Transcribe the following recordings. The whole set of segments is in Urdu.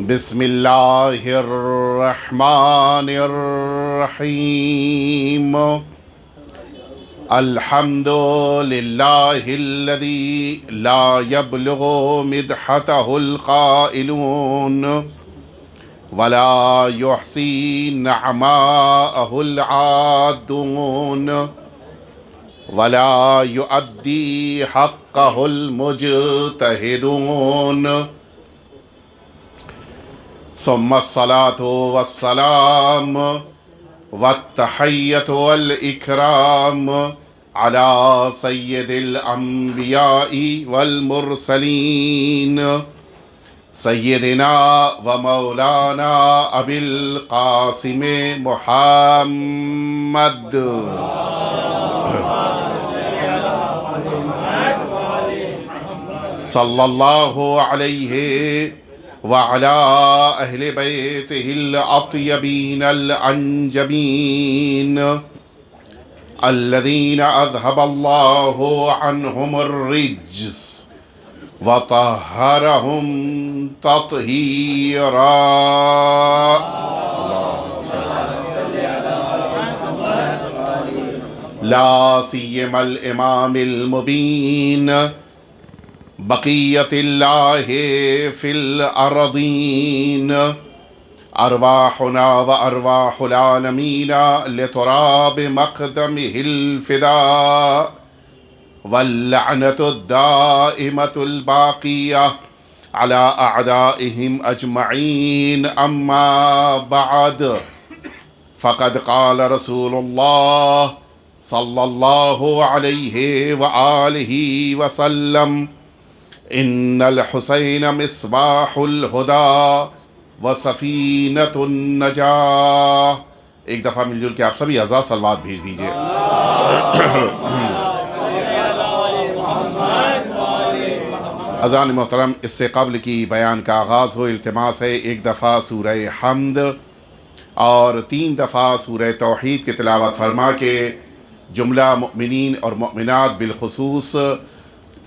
بسم اللہ الرحمن الرحیم الحمد للہ الذی لا یبلغ مدحتہ القائلون ولا یحصی نعماءہ العادون ولا یؤدی حقہ المجتہدون ثم الصلاة والسلام والتحية والإكرام على سيد الأنبياء والمرسلين سيدنا ومولانا أبي القاسم محمد صلى الله عليه وعلى أهل بيته الأطيبين الأنجبين الذين أذهب الله عنهم الرجس وطهرهم تطهيرا. لا سيما الإمام المبين بقیت اللہ فی الارضین ارواحنا و ارواح العالمین لتراب مقدمہ الفداء واللعنۃ الدائمۃ الباقیہ علی اعدائہم اجمعین. اما بعد فقد قال رسول اللہ صلی اللہ علیہ وآلہ وسلم ان الحسین مصباح الہدی و سفینۃ النجاہ. ایک دفعہ مل جل کے آپ سبھی اعزاز صلوات بھیج دیجئے. اذان محترم، اس سے قبل کی بیان کا آغاز ہو التماس ہے ایک دفعہ سورہ حمد اور 3 دفعہ سورہ توحید کی تلاوت فرما کے جملہ مؤمنین اور مؤمنات بالخصوص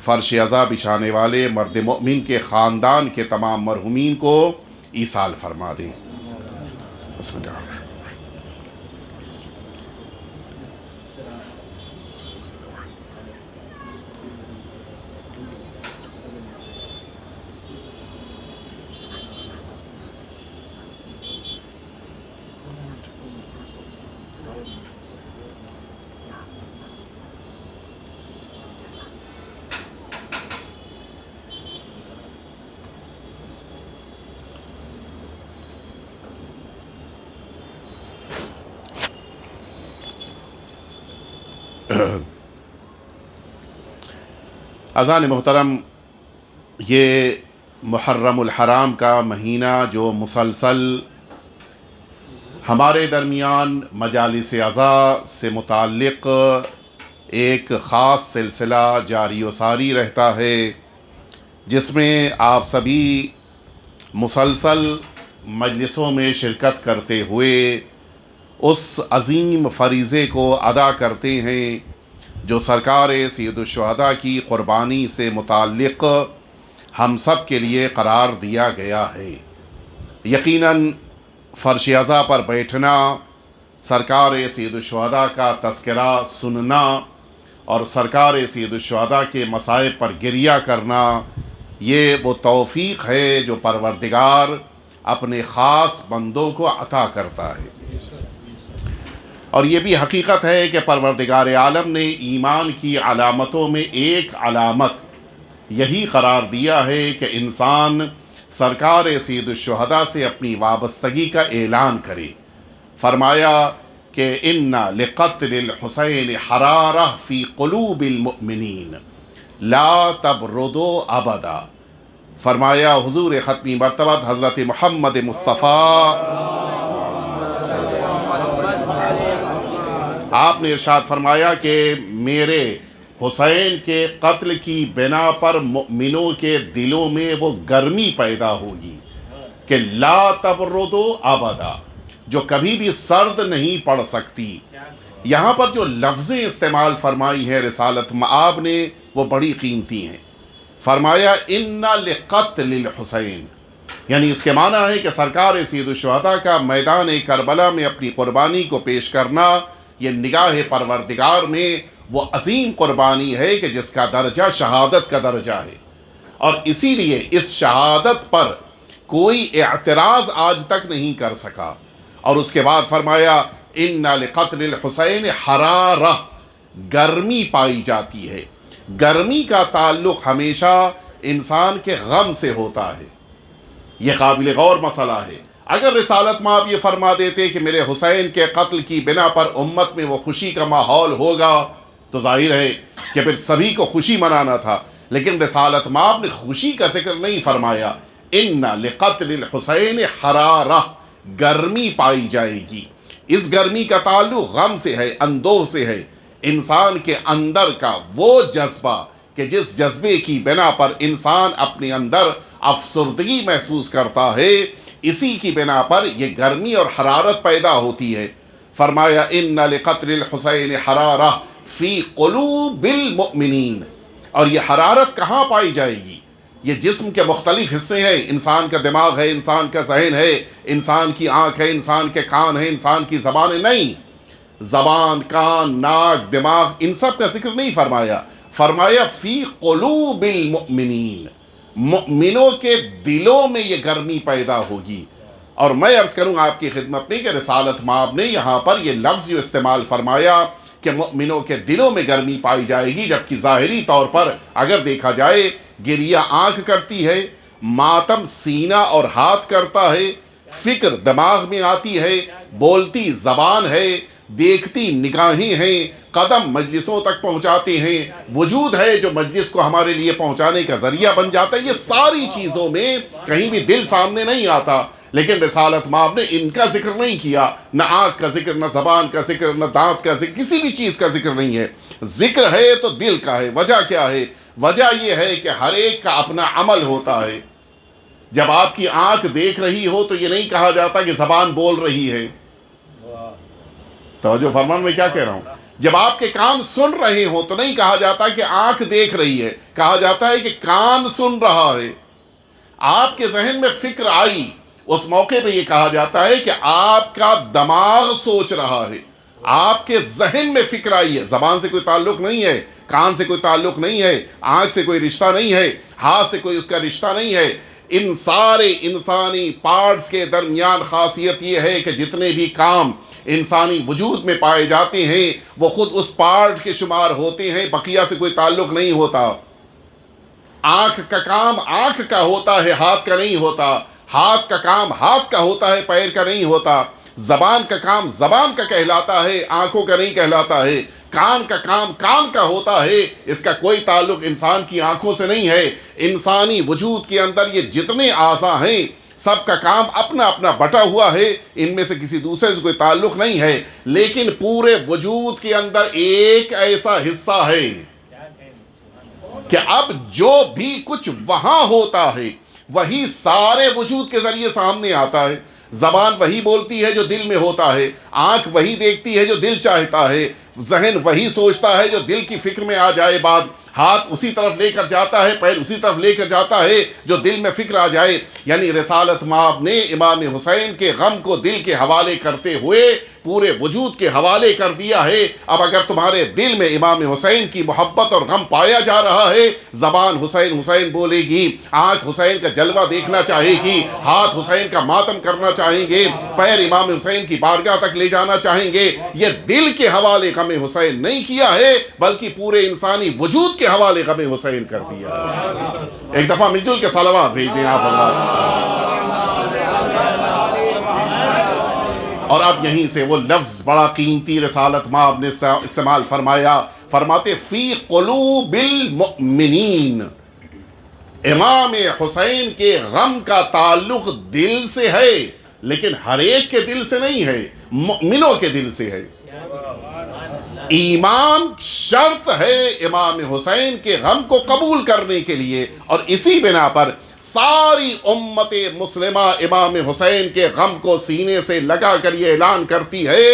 فرش عزا بچھانے والے مرد مؤمن کے خاندان کے تمام مرحومین کو ایصال فرما دیں. بسم اللہ. اذان محترم، یہ محرم الحرام کا مہینہ جو مسلسل ہمارے درمیان مجالس عزا سے متعلق ایک خاص سلسلہ جاری و ساری رہتا ہے، جس میں آپ سبھی مسلسل مجلسوں میں شرکت کرتے ہوئے اس عظیم فریضے کو ادا کرتے ہیں جو سرکار سید الشہداء کی قربانی سے متعلق ہم سب کے لیے قرار دیا گیا ہے. یقیناً فرش عزا پر بیٹھنا، سرکار سید الشہداء کا تذکرہ سننا اور سرکار سید الشہداء کے مصائب پر گریہ کرنا، یہ وہ توفیق ہے جو پروردگار اپنے خاص بندوں کو عطا کرتا ہے. اور یہ بھی حقیقت ہے کہ پروردگار عالم نے ایمان کی علامتوں میں ایک علامت یہی قرار دیا ہے کہ انسان سرکار سید الشہداء سے اپنی وابستگی کا اعلان کرے. فرمایا کہ ان لقتل الحسین حرارہ فی قلوب المؤمنین لا تبردوا ابدا. فرمایا حضور ختمی مرتبہ حضرت محمد مصطفیٰ آپ نے ارشاد فرمایا کہ میرے حسین کے قتل کی بنا پر مؤمنوں کے دلوں میں وہ گرمی پیدا ہوگی کہ لا تبردوا ابدا، جو کبھی بھی سرد نہیں پڑ سکتی. یہاں پر جو لفظیں استعمال فرمائی ہے رسالت مآب نے وہ بڑی قیمتی ہیں. فرمایا اِنَّ لِقَتْلِ الْحُسَيْن، یعنی اس کے معنی ہے کہ سرکار سید الشہداء کا میدان کربلا میں اپنی قربانی کو پیش کرنا یہ نگاہ پروردگار میں وہ عظیم قربانی ہے کہ جس کا درجہ شہادت کا درجہ ہے، اور اسی لیے اس شہادت پر کوئی اعتراض آج تک نہیں کر سکا۔ اور اس کے بعد فرمایا ان لقتل الحسین حرارہ، گرمی پائی جاتی ہے۔ گرمی کا تعلق ہمیشہ انسان کے غم سے ہوتا ہے، یہ قابل غور مسئلہ ہے۔ اگر رسالت مآب یہ فرما دیتے کہ میرے حسین کے قتل کی بنا پر امت میں وہ خوشی کا ماحول ہوگا تو ظاہر ہے کہ پھر سبھی کو خوشی منانا تھا، لیکن رسالت مآب نے خوشی کا ذکر نہیں فرمایا۔ ان لقتل الحسین حرارہ، گرمی پائی جائے گی۔ اس گرمی کا تعلق غم سے ہے، اندوہ سے ہے، انسان کے اندر کا وہ جذبہ کہ جس جذبے کی بنا پر انسان اپنے اندر افسردگی محسوس کرتا ہے، اسی کی بنا پر یہ گرمی اور حرارت پیدا ہوتی ہے۔ فرمایا ان لقتل الحسین حرارہ فی قلوب المؤمنین، اور یہ حرارت کہاں پائی جائے گی؟ یہ جسم کے مختلف حصے ہیں، انسان کا دماغ ہے، انسان کا ذہن ہے، انسان کی آنکھ ہے، انسان کے کان ہے، انسان کی زبان ہے، نہیں، زبان، کان، ناک، دماغ، ان سب کا ذکر نہیں فرمایا۔ فرمایا فی قلوب المؤمنین، مؤمنوں کے دلوں میں یہ گرمی پیدا ہوگی۔ اور میں عرض کروں آپ کی خدمت میں کہ رسالت مآب نے یہاں پر یہ لفظ جو استعمال فرمایا کہ مؤمنوں کے دلوں میں گرمی پائی جائے گی، جبکہ ظاہری طور پر اگر دیکھا جائے گریہ آنکھ کرتی ہے، ماتم سینہ اور ہاتھ کرتا ہے، فکر دماغ میں آتی ہے، بولتی زبان ہے، دیکھتی نگاہیں ہیں، قدم مجلسوں تک پہنچاتے ہیں، وجود ہے جو مجلس کو ہمارے لیے پہنچانے کا ذریعہ بن جاتا ہے۔ یہ ساری چیزوں میں کہیں بھی دل سامنے نہیں آتا، لیکن رسالت مآب نے ان کا ذکر نہیں کیا، نہ آنکھ کا ذکر، نہ زبان کا ذکر، نہ دانت کا ذکر، کسی بھی چیز کا ذکر نہیں ہے۔ ذکر ہے تو دل کا ہے۔ وجہ کیا ہے؟ وجہ یہ ہے کہ ہر ایک کا اپنا عمل ہوتا ہے۔ جب آپ کی آنکھ دیکھ رہی ہو تو یہ نہیں کہا جاتا کہ زبان بول رہی ہے۔ توجہ فرمان میں کیا کہہ رہا ہوں؟ جب آپ کے کان سن رہے ہوں تو نہیں کہا جاتا کہ آنکھ دیکھ رہی ہے، کہا جاتا ہے کہ کان سن رہا ہے۔ آپ کے ذہن میں فکر آئی، اس موقع پہ یہ کہا جاتا ہے کہ آپ کا دماغ سوچ رہا ہے، آپ کے ذہن میں فکر آئی ہے۔ زبان سے کوئی تعلق نہیں ہے، کان سے کوئی تعلق نہیں ہے، آنکھ سے کوئی رشتہ نہیں ہے، ہاتھ سے کوئی اس کا رشتہ نہیں ہے۔ ان سارے انسانی پارٹس کے درمیان خاصیت یہ ہے کہ جتنے بھی کام انسانی وجود میں پائے جاتے ہیں وہ خود اس پارٹ کے شمار ہوتے ہیں، بقیہ سے کوئی تعلق نہیں ہوتا۔ آنکھ کا کام آنکھ کا ہوتا ہے، ہاتھ کا نہیں ہوتا۔ ہاتھ کا کام ہاتھ کا ہوتا ہے، پیر کا نہیں ہوتا۔ زبان کا کام زبان کا کہلاتا ہے، آنکھوں کا نہیں کہلاتا ہے۔ کان کا کام کان کا ہوتا ہے، اس کا کوئی تعلق انسان کی آنکھوں سے نہیں ہے۔ انسانی وجود کے اندر یہ جتنے اعضاء ہیں سب کا کام اپنا اپنا بٹا ہوا ہے، ان میں سے کسی دوسرے سے کوئی تعلق نہیں ہے، لیکن پورے وجود کے اندر ایک ایسا حصہ ہے کہ اب جو بھی کچھ وہاں ہوتا ہے وہی سارے وجود کے ذریعے سامنے آتا ہے۔ زبان وہی بولتی ہے جو دل میں ہوتا ہے، آنکھ وہی دیکھتی ہے جو دل چاہتا ہے، ذہن وہی سوچتا ہے جو دل کی فکر میں آ جائے بات، ہاتھ اسی طرف لے کر جاتا ہے، پیر اسی طرف لے کر جاتا ہے جو دل میں فکر آ جائے۔ یعنی رسالت مآب نے امام حسین کے غم کو دل کے حوالے کرتے ہوئے پورے وجود کے حوالے کر دیا ہے۔ اب اگر تمہارے دل میں امام حسین کی محبت اور غم پایا جا رہا ہے، زبان حسین حسین بولے گی، آنکھ حسین کا جلوہ دیکھنا چاہے گی، ہاتھ حسین کا ماتم کرنا چاہیں گے، پیر امام حسین کی بارگاہ تک لے جانا چاہیں گے۔ یہ دل کے حوالے غم حسین نہیں کیا ہے، بلکہ پورے انسانی وجود کے حوالے غم حسین کر دیا ہے۔ ایک دفعہ مل جل کے صلوات بھیج دیں آپ اللہ۔ اور اب یہیں سے وہ لفظ بڑا قیمتی رسالت مآب نے استعمال فرمایا، فرماتے فی قلوب المؤمنین۔ امام حسین کے غم کا تعلق دل سے ہے، لیکن ہر ایک کے دل سے نہیں ہے، مؤمنوں کے دل سے ہے۔ ایمان شرط ہے امام حسین کے غم کو قبول کرنے کے لیے، اور اسی بنا پر ساری امت مسلمہ امام حسین کے غم کو سینے سے لگا کر یہ اعلان کرتی ہے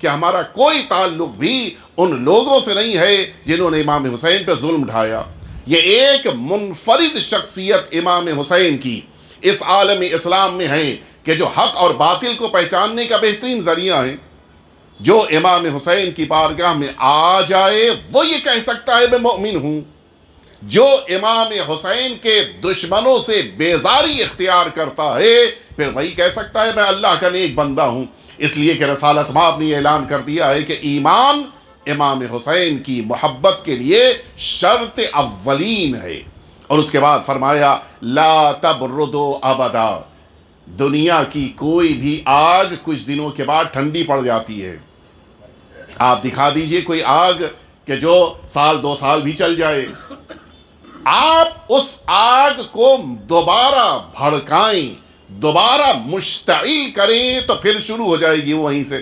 کہ ہمارا کوئی تعلق بھی ان لوگوں سے نہیں ہے جنہوں نے امام حسین پہ ظلم ڈھایا۔ یہ ایک منفرد شخصیت امام حسین کی اس عالم اسلام میں ہیں کہ جو حق اور باطل کو پہچاننے کا بہترین ذریعہ ہیں. جو امام حسین کی بارگاہ میں آ جائے وہ یہ کہہ سکتا ہے میں مومن ہوں. جو امام حسین کے دشمنوں سے بیزاری اختیار کرتا ہے پھر وہی کہہ سکتا ہے میں اللہ کا نیک بندہ ہوں. اس لیے کہ رسالت مآب نے اعلان کر دیا ہے کہ ایمان امام حسین کی محبت کے لیے شرط اولین ہے. اور اس کے بعد فرمایا لا تبردو ابدا، دنیا کی کوئی بھی آگ کچھ دنوں کے بعد ٹھنڈی پڑ جاتی ہے. آپ دکھا دیجئے کوئی آگ کہ جو سال 2 سال بھی چل جائے. آپ اس آگ کو دوبارہ بھڑکائیں، دوبارہ مشتعل کریں تو پھر شروع ہو جائے گی وہیں سے،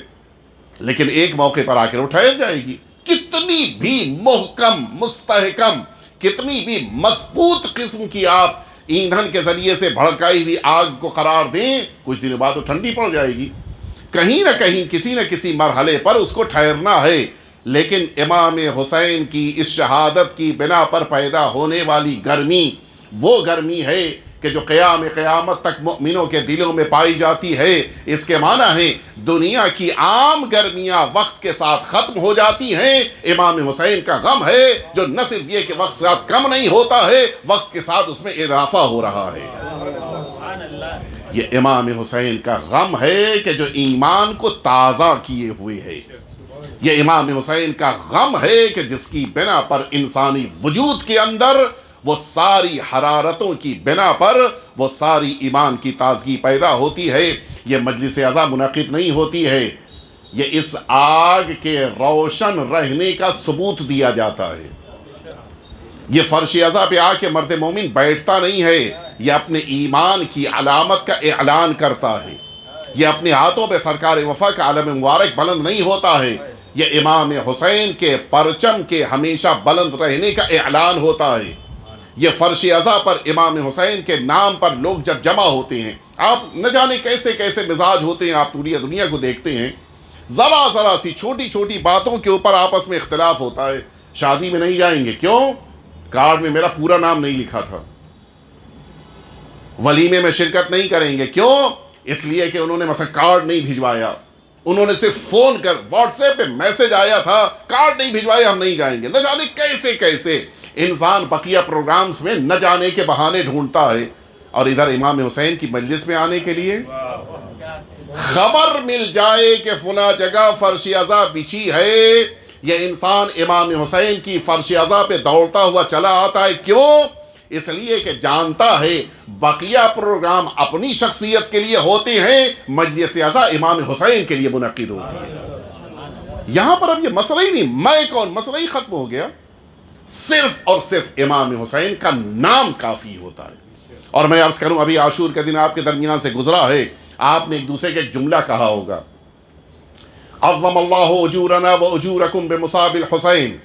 لیکن ایک موقع پر آ کر وہ ٹھہر جائے گی. کتنی بھی محکم مستحکم، کتنی بھی مضبوط قسم کی آپ ایندھن کے ذریعے سے بھڑکائی ہوئی آگ کو قرار دیں، کچھ دنوں بعد وہ ٹھنڈی پڑ جائے گی. کہیں نہ کہیں کسی نہ کسی مرحلے پر اس کو ٹھہرنا ہے. لیکن امام حسین کی اس شہادت کی بنا پر پیدا ہونے والی گرمی وہ گرمی ہے کہ جو قیامت تک مؤمنوں کے دلوں میں پائی جاتی ہے. اس کے معنی ہے دنیا کی عام گرمیاں وقت کے ساتھ ختم ہو جاتی ہیں. امام حسین کا غم ہے جو نہ صرف یہ کہ وقت کے ساتھ کم نہیں ہوتا ہے، وقت کے ساتھ اس میں اضافہ ہو رہا ہے. یہ امام حسین کا غم ہے کہ جو ایمان کو تازہ کیے ہوئے ہے. یہ امام حسین کا غم ہے کہ جس کی بنا پر انسانی وجود کے اندر وہ ساری حرارتوں کی بنا پر وہ ساری ایمان کی تازگی پیدا ہوتی ہے. یہ مجلس عزا منعقد نہیں ہوتی ہے، یہ اس آگ کے روشن رہنے کا ثبوت دیا جاتا ہے. یہ فرش عزا پہ آ کے مرد مومن بیٹھتا نہیں ہے، یہ اپنے ایمان کی علامت کا اعلان کرتا ہے. یہ اپنے ہاتھوں پہ سرکار وفا کا علم مبارک بلند نہیں ہوتا ہے، یہ امام حسین کے پرچم کے ہمیشہ بلند رہنے کا اعلان ہوتا ہے. یہ فرش عزا پر امام حسین کے نام پر لوگ جب جمع ہوتے ہیں، آپ نہ جانے کیسے کیسے مزاج ہوتے ہیں، آپ پوری دنیا کو دیکھتے ہیں، ذرا سی چھوٹی چھوٹی باتوں کے اوپر آپس میں اختلاف ہوتا ہے. شادی میں نہیں جائیں گے، کیوں؟ کارڈ میں میرا پورا نام نہیں لکھا تھا. ولیمے میں شرکت نہیں کریں گے، کیوں؟ اس لیے کہ انہوں نے مثلا کارڈ نہیں بھجوایا، انہوں نے صرف فون کر واٹس ایپ پہ میسج آیا تھا، کارڈ نہیں بھجوائے، ہم نہیں جائیں گے. نہ جانے کیسے کیسے انسان بقیہ پروگرامز میں نہ جانے کے بہانے ڈھونڈتا ہے، اور ادھر امام حسین کی مجلس میں آنے کے لیے خبر مل جائے کہ فلاں جگہ فرش عزا بچھی ہے، یہ انسان امام حسین کی فرش عزا پہ دوڑتا ہوا چلا آتا ہے. کیوں؟ اس لیے کہ جانتا ہے بقیہ پروگرام اپنی شخصیت کے لیے ہوتے ہیں، مجلس عزا امام حسین کے لیے منعقد ہوتی ہے. یہاں پر اب یہ مسئلہ ہی نہیں میں کون، مسئلہ ہی ختم ہو گیا. صرف اور صرف امام حسین کا نام کافی ہوتا ہے. اور میں عرض کروں ابھی عاشور کا دن آپ کے درمیان سے گزرا ہے، آپ نے ایک دوسرے کے جملہ کہا ہوگا عظم اللہ اجورنا و اجورکم بمصاب الحسین،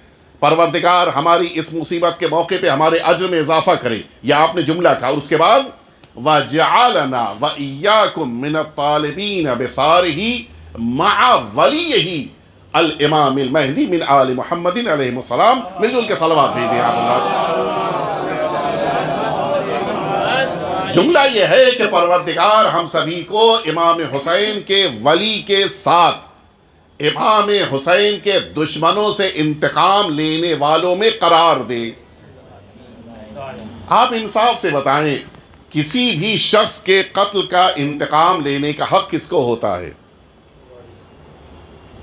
پروردگار ہماری اس مصیبت کے موقع پہ ہمارے اجر میں اضافہ کرے. یہ آپ نے جملہ کہا، اور اس کے بعد وَجَعَلَنَا وَإِيَّاكُمْ مِنَ الطَّالِبِينَ بِثَارِهِ مَعَ وَلِيِّهِ الامام المہدی من آل محمد علیہ السلام. مل جل کے صلوات بھیجیں آپ اللہ. جملہ یہ ہے کہ پروردگار ہم سبھی کو امام حسین کے ولی کے ساتھ امام حسین کے دشمنوں سے انتقام لینے والوں میں قرار دے. آپ انصاف سے بتائیں کسی بھی شخص کے قتل کا انتقام لینے کا حق کس کو ہوتا ہے؟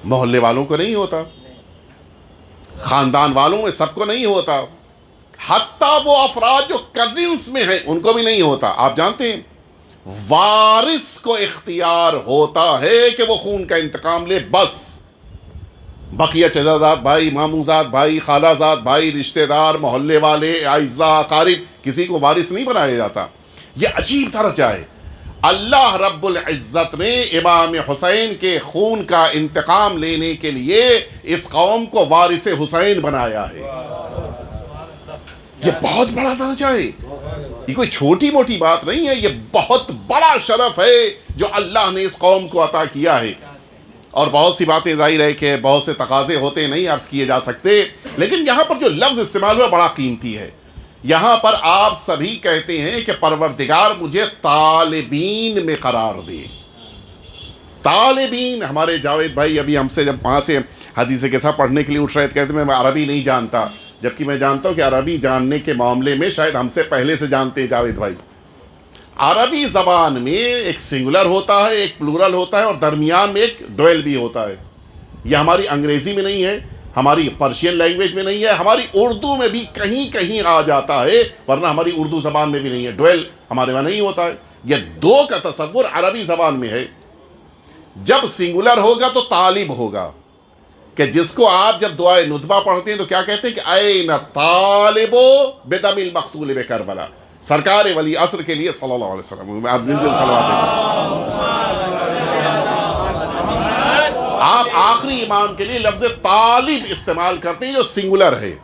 محلے والوں کو نہیں ہوتا، خاندان والوں میں سب کو نہیں ہوتا، حتیٰ وہ افراد جو کزنس میں ہیں ان کو بھی نہیں ہوتا. آپ جانتے ہیں وارث کو اختیار ہوتا ہے کہ وہ خون کا انتقام لے، بس بقیہ چچا زاد بھائی، ماموں زاد بھائی، خالہ زاد بھائی، رشتہ دار، محلے والے، اعزاء اقارب، کسی کو وارث نہیں بنایا جاتا. یہ عجیب درجہ ہے. اللہ رب العزت نے امام حسین کے خون کا انتقام لینے کے لیے اس قوم کو وارث حسین بنایا ہے. یہ بہت بڑا درجہ ہے، یہ کوئی چھوٹی موٹی بات نہیں ہے، یہ بہت بڑا شرف ہے جو اللہ نے اس قوم کو عطا کیا ہے. اور بہت سی باتیں ظاہر ہے کہ بہت سے تقاضے ہوتے نہیں عرض کیے جا سکتے، لیکن یہاں پر جو لفظ استعمال ہوا بڑا قیمتی ہے. یہاں پر آپ سبھی کہتے ہیں کہ پروردگار مجھے طالبین میں قرار دے. طالبین. ہمارے جاوید بھائی ابھی ہم سے جب وہاں سے حدیث قصہ پڑھنے کے لیے اٹھ رہے تھے کہتے میں عربی نہیں جانتا، جبکہ میں جانتا ہوں کہ عربی جاننے کے معاملے میں شاید ہم سے پہلے سے جانتے ہیں جاوید بھائی. عربی زبان میں ایک سنگولر ہوتا ہے، ایک پلورل ہوتا ہے، اور درمیان میں ایک ڈویل بھی ہوتا ہے. یہ ہماری انگریزی میں نہیں ہے، ہماری پرشین لینگویج میں نہیں ہے، ہماری اردو میں بھی کہیں کہیں آ جاتا ہے، ورنہ ہماری اردو زبان میں بھی نہیں ہے. ڈویل ہمارے وہاں نہیں ہوتا ہے. یہ دو کا تصور عربی زبان میں ہے. جب سنگولر ہوگا تو طالب ہوگا، کہ جس کو آپ جب دعائے ندبہ پڑھتے ہیں تو کیا کہتے ہیں کہ این طالبو بدم المقتول بکربلا. سرکار ولی عصر کے لیے صلی اللہ علیہ وسلم آپ آخری امام کے لیے لفظ طالب استعمال کرتے ہیں جو سنگولر ہے.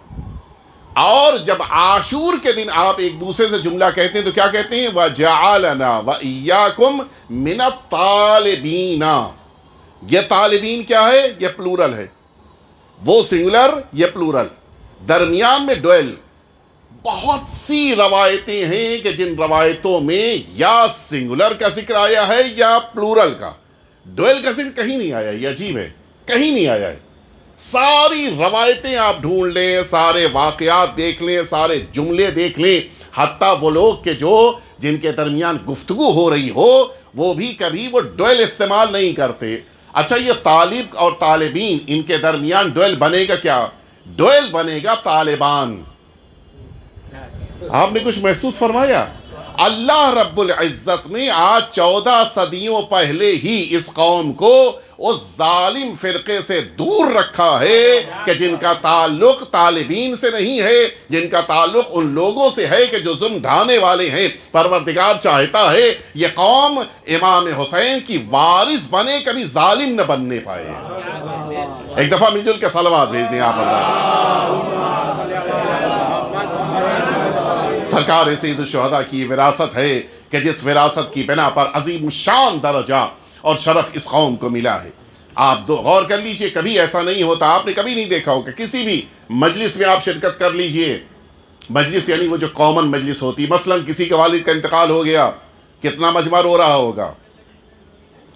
اور جب عاشور کے دن آپ ایک دوسرے سے جملہ کہتے ہیں تو کیا کہتے ہیں وَجَعَلَنَا وَإِيَّاكُمْ مِنَ الطَّالِبِينَ. یہ طالبین کیا ہے؟ یہ پلورل ہے. وہ سنگولر، یہ پلورل. درمیان میں ڈویل. بہت سی روایتیں ہیں کہ جن روایتوں میں یا سنگولر کا ذکر آیا ہے یا پلورل کا. ڈویل کا ذکر کہیں نہیں آیا. یہ عجیب ہے، کہیں نہیں آیا ہے. ساری روایتیں آپ ڈھونڈ لیں، سارے واقعات دیکھ لیں، سارے جملے دیکھ لیں، حتیٰ وہ لوگ کہ جن کے درمیان گفتگو ہو رہی ہو وہ بھی کبھی وہ ڈویل استعمال نہیں کرتے. اچھا، یہ طالب اور طالبین، ان کے درمیان ڈویل بنے گا کیا؟ ڈویل بنے گا طالبان. آپ نے کچھ محسوس فرمایا؟ اللہ رب العزت نے آج 14 صدیوں پہلے ہی اس قوم کو اس ظالم فرقے سے دور رکھا ہے کہ جن کا تعلق طالبین سے نہیں ہے، جن کا تعلق ان لوگوں سے ہے کہ جو ظلم ڈھانے والے ہیں. پروردگار چاہتا ہے یہ قوم امام حسین کی وارث بنے، کبھی ظالم نہ بننے پائے. ایک دفعہ مل جل کے صلوات بھیج دیں آپ اللہ. سرکار سید الشہداء کی وراثت ہے کہ جس وراثت کی بنا پر عظیم الشان درجہ اور شرف اس قوم کو ملا ہے. آپ غور کر لیجئے، کبھی ایسا نہیں ہوتا، آپ نے کبھی نہیں دیکھا ہو کہ کسی بھی مجلس میں آپ شرکت کر لیجئے. مجلس یعنی وہ جو کامن مجلس ہوتی، مثلا کسی کے والد کا انتقال ہو گیا، کتنا مجمع رو رہا ہوگا.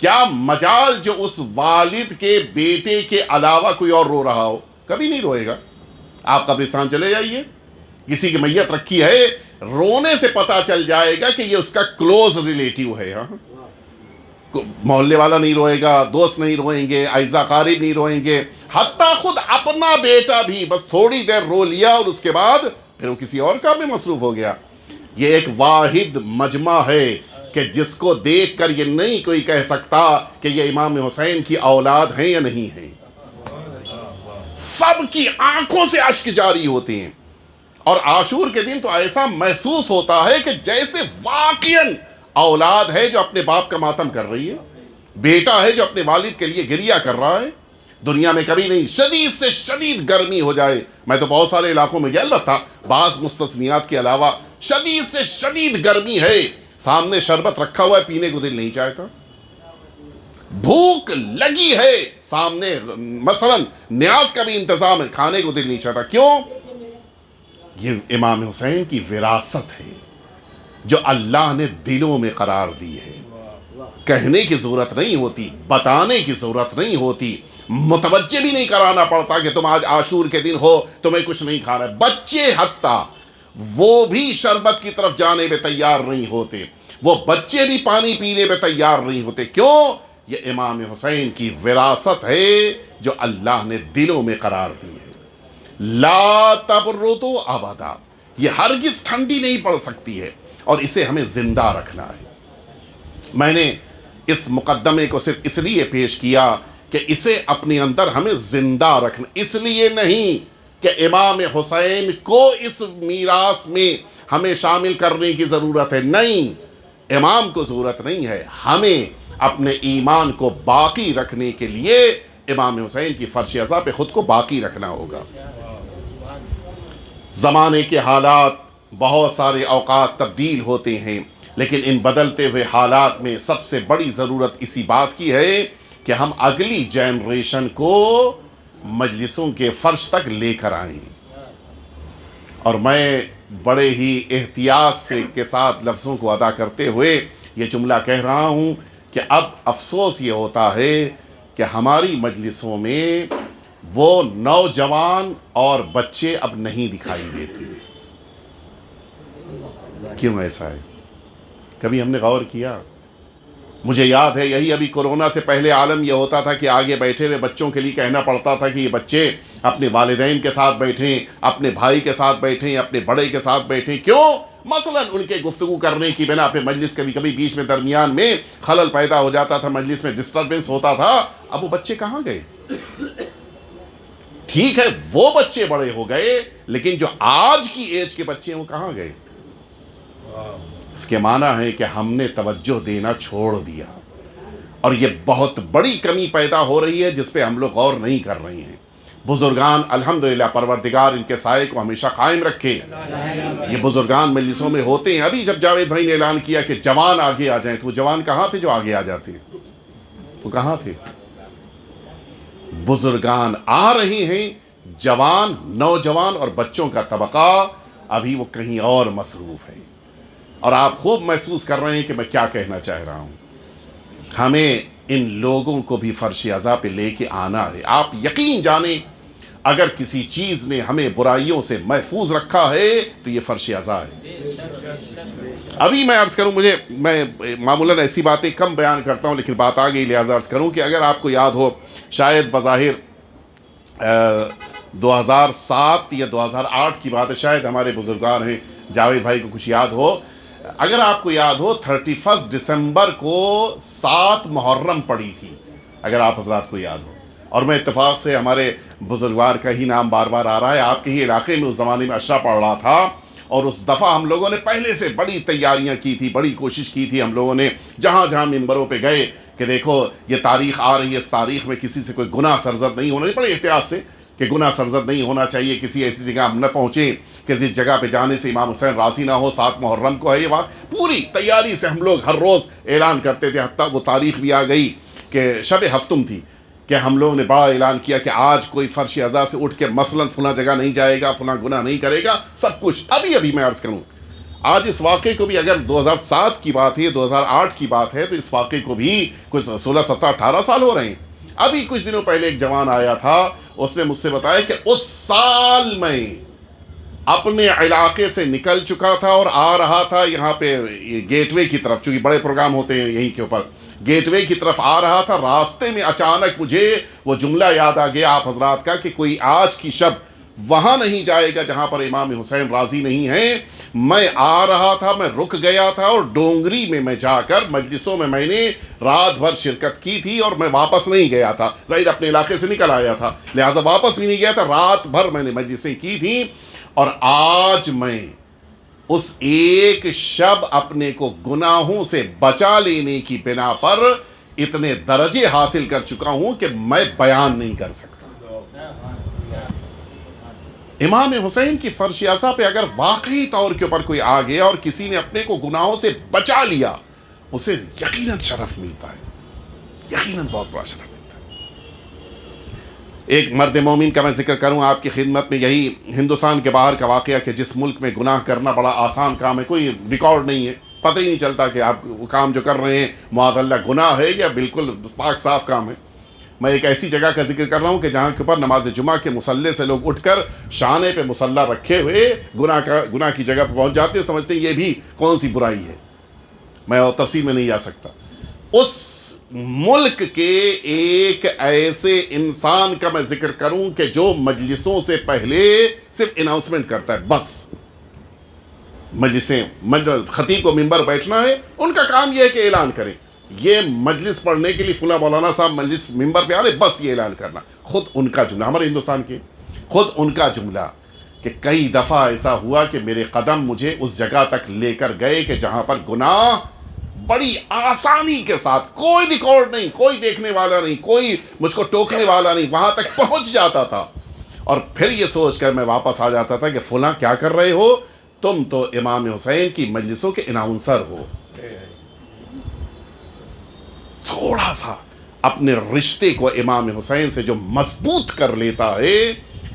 کیا مجال جو اس والد کے بیٹے کے علاوہ کوئی اور رو رہا ہو؟ کبھی نہیں روئے گا. آپ قبرستان چلے جائیے، کسی کی میت رکھی ہے، رونے سے پتا چل جائے گا کہ یہ اس کا کلوز ریلیٹیو ہے. ہاں، محلے والا نہیں روئے گا، دوست نہیں روئیں گے، اعزا قارب نہیں روئیں گے، حتیٰ خود اپنا بیٹا بھی بس تھوڑی دیر رو لیا اور اس کے بعد پھر وہ کسی اور کام میں مصروف ہو گیا. یہ ایک واحد مجمع ہے کہ جس کو دیکھ کر یہ نہیں کوئی کہہ سکتا کہ یہ امام حسین کی اولاد ہیں یا نہیں ہیں. سب کی آنکھوں سے اشک جاری ہوتے ہیں. اور عاشور کے دن تو ایسا محسوس ہوتا ہے کہ جیسے واقعاً اولاد ہے جو اپنے باپ کا ماتم کر رہی ہے، بیٹا ہے جو اپنے والد کے لیے گریہ کر رہا ہے. دنیا میں کبھی نہیں شدید سے شدید گرمی ہو جائے، میں تو بہت سارے علاقوں میں گیا تھا، بعض مستثنیات کے علاوہ شدید سے شدید گرمی ہے، سامنے شربت رکھا ہوا ہے، پینے کو دل نہیں چاہتا. بھوک لگی ہے، سامنے مثلا نیاز کا بھی انتظام ہے، کھانے کو دل نہیں چاہتا. کیوں؟ یہ امام حسین کی وراثت ہے جو اللہ نے دلوں میں قرار دی ہے. کہنے کی ضرورت نہیں ہوتی، بتانے کی ضرورت نہیں ہوتی، متوجہ بھی نہیں کرانا پڑتا کہ تم آج عاشور کے دن ہو، تمہیں کچھ نہیں کھانا ہے. بچے حتیٰ وہ بھی شربت کی طرف جانے میں تیار نہیں ہوتے، وہ بچے بھی پانی پینے میں تیار نہیں ہوتے. کیوں؟ یہ امام حسین کی وراثت ہے جو اللہ نے دلوں میں قرار دی ہے. لا تبردو ابدا، یہ ہرگز ٹھنڈی نہیں پڑ سکتی ہے، اور اسے ہمیں زندہ رکھنا ہے. میں نے اس مقدمے کو صرف اس لیے پیش کیا کہ اسے اپنے اندر ہمیں زندہ رکھنا، اس لیے نہیں کہ امام حسین کو اس میراث میں ہمیں شامل کرنے کی ضرورت ہے. نہیں، امام کو ضرورت نہیں ہے، ہمیں اپنے ایمان کو باقی رکھنے کے لیے امام حسین کی فرش ازا پہ خود کو باقی رکھنا ہوگا. زمانے کے حالات بہت سارے اوقات تبدیل ہوتے ہیں، لیکن ان بدلتے ہوئے حالات میں سب سے بڑی ضرورت اسی بات کی ہے کہ ہم اگلی جنریشن کو مجلسوں کے فرش تک لے کر آئیں. اور میں بڑے ہی احتیاط سے کے ساتھ لفظوں کو ادا کرتے ہوئے یہ جملہ کہہ رہا ہوں کہ اب افسوس یہ ہوتا ہے کہ ہماری مجلسوں میں وہ نوجوان اور بچے اب نہیں دکھائی دیتے. کیوں ایسا ہے؟ کبھی ہم نے غور کیا؟ مجھے یاد ہے یہی ابھی کورونا سے پہلے عالم یہ ہوتا تھا کہ آگے بیٹھے ہوئے بچوں کے لیے کہنا پڑتا تھا کہ یہ بچے اپنے والدین کے ساتھ بیٹھیں، اپنے بھائی کے ساتھ بیٹھیں، اپنے بڑے کے ساتھ بیٹھیں. کیوں؟ مثلا ان کے گفتگو کرنے کی بنا پہ مجلس کبھی کبھی بیچ میں درمیان میں خلل پیدا ہو جاتا تھا، مجلس میں ڈسٹربنس ہوتا تھا. اب وہ بچے کہاں گئے؟ ٹھیک ہے وہ بچے بڑے ہو گئے، لیکن جو آج کی ایج کے بچے ہیں وہ کہاں گئے؟ اس کے معنی ہے کہ ہم نے توجہ دینا چھوڑ دیا، اور یہ بہت بڑی کمی پیدا ہو رہی ہے جس پہ ہم لوگ غور نہیں کر رہے ہیں. بزرگان الحمدللہ پروردگار ان کے سائے کو ہمیشہ قائم رکھے. یہ بزرگان مجلسوں میں ہوتے ہیں. ابھی جب جاوید بھائی نے اعلان کیا کہ جوان آگے آ جائیں، تو وہ جوان کہاں تھے جو آگے آ جاتے ہیں؟ وہ کہاں تھے؟ بزرگان آ رہے ہیں، جوان، نوجوان اور بچوں کا طبقہ ابھی وہ کہیں اور مصروف ہے. اور آپ خوب محسوس کر رہے ہیں کہ میں کیا کہنا چاہ رہا ہوں. ہمیں ان لوگوں کو بھی فرش عزا پہ لے کے آنا ہے. آپ یقین جانیں اگر کسی چیز نے ہمیں برائیوں سے محفوظ رکھا ہے تو یہ فرش عزا ہے. ابھی میں عرض کروں، میں معمولاً ایسی باتیں کم بیان کرتا ہوں لیکن بات آ گئی لہٰذا عرض کروں کہ اگر آپ کو یاد ہو، شاید بظاہر 2007 یا 2008 کی بات ہے، شاید ہمارے بزرگان ہیں جاوید بھائی کو کچھ یاد ہو. اگر آپ کو یاد ہو 31 دسمبر کو 7 محرم پڑی تھی، اگر آپ حضرات کو یاد ہو. اور میں اتفاق سے ہمارے بزرگوار کا ہی نام بار بار آ رہا ہے، آپ کے ہی علاقے میں اس زمانے میں عشرہ پڑ رہا تھا، اور اس دفعہ ہم لوگوں نے پہلے سے بڑی تیاریاں کی تھی، بڑی کوشش کی تھی. ہم لوگوں نے جہاں جہاں ممبروں پہ گئے کہ دیکھو یہ تاریخ آ رہی ہے، اس تاریخ میں کسی سے کوئی گناہ سرزد نہیں ہونا چاہیے، بڑے احتیاط سے کہ گناہ سرزد نہیں ہونا چاہیے، کسی ایسی جگہ ہم نہ پہنچیں کہ جس جگہ پہ جانے سے امام حسین راضی نہ ہو. 7 محرم کو ہے یہ بات. پوری تیاری سے ہم لوگ ہر روز اعلان کرتے تھے، حتیٰ وہ تاریخ بھی آ گئی کہ شب ہفتم تھی کہ ہم لوگوں نے بڑا اعلان کیا کہ آج کوئی فرش عزا سے اٹھ کے مثلا فلاں جگہ نہیں جائے گا، فلاں گناہ نہیں کرے گا، سب کچھ. ابھی میں عرض کروں، آج اس واقعے کو بھی اگر 2007 کی بات ہے، 2008 کی بات ہے، تو اس واقعے کو بھی کچھ 16 17 18 سال ہو رہے ہیں. ابھی کچھ دنوں پہلے ایک جوان آیا تھا، اس نے مجھ سے بتایا کہ اس سال میں اپنے علاقے سے نکل چکا تھا اور آ رہا تھا یہاں پہ گیٹ وے کی طرف، چونکہ بڑے پروگرام ہوتے ہیں یہیں کے اوپر، گیٹ وے کی طرف آ رہا تھا. راستے میں اچانک مجھے وہ جملہ یاد آ گیا آپ حضرات کا کہ کوئی آج کی شب وہاں نہیں جائے گا جہاں پر امام حسین راضی نہیں ہیں. میں آ رہا تھا، میں رک گیا تھا، اور ڈونگری میں جا کر مجلسوں میں نے رات بھر شرکت کی تھی، اور میں واپس نہیں گیا تھا. ظاہر اپنے علاقے سے نکل آیا تھا لہٰذا واپس بھی نہیں گیا تھا. رات بھر میں نے مجلسیں کی تھیں، اور آج میں اس ایک شب اپنے کو گناہوں سے بچا لینے کی بنا پر اتنے درجے حاصل کر چکا ہوں کہ میں بیان نہیں کر سکتا. امام حسین کی فرش عزا پہ اگر واقعی طور کے اوپر کوئی آ گیا اور کسی نے اپنے کو گناہوں سے بچا لیا، اسے یقیناً شرف ملتا ہے، یقیناً بہت بڑا شرف ملتا ہے. ایک مرد مومن کا میں ذکر کروں آپ کی خدمت میں، یہی ہندوستان کے باہر کا واقعہ کہ جس ملک میں گناہ کرنا بڑا آسان کام ہے، کوئی ریکارڈ نہیں ہے، پتہ ہی نہیں چلتا کہ آپ وہ کام جو کر رہے ہیں معاذ اللہ گناہ ہے یا بالکل پاک صاف کام ہے. میں ایک ایسی جگہ کا ذکر کر رہا ہوں کہ جہاں کے اوپر نماز جمعہ کے مصلے سے لوگ اٹھ کر شانے پہ مصلہ رکھے ہوئے گناہ کی جگہ پہ پہنچ جاتے ہیں، سمجھتے ہیں یہ بھی کون سی برائی ہے. میں اور تفصیل میں نہیں جا سکتا. اس ملک کے ایک ایسے انسان کا میں ذکر کروں کہ جو مجلسوں سے پہلے صرف اناؤنسمنٹ کرتا ہے، بس خطیب کو ممبر بیٹھنا ہے، ان کا کام یہ ہے کہ اعلان کریں یہ مجلس پڑھنے کے لیے فلاں مولانا صاحب مجلس ممبر پہ آ رہے، بس یہ اعلان کرنا. خود ان کا جملہ، ہمارے ہندوستان کے خود ان کا جملہ کہ کئی دفعہ ایسا ہوا کہ میرے قدم مجھے اس جگہ تک لے کر گئے کہ جہاں پر گناہ بڑی آسانی کے ساتھ، کوئی ریکارڈ نہیں، کوئی دیکھنے والا نہیں، کوئی مجھ کو ٹوکنے والا نہیں، وہاں تک پہنچ جاتا تھا. اور پھر یہ سوچ کر میں واپس آ جاتا تھا کہ فلاں کیا کر رہے ہو، تم تو امام حسین کی مجلسوں کے اناؤنسر ہو. تھوڑا سا اپنے رشتے کو امام حسین سے جو مضبوط کر لیتا ہے،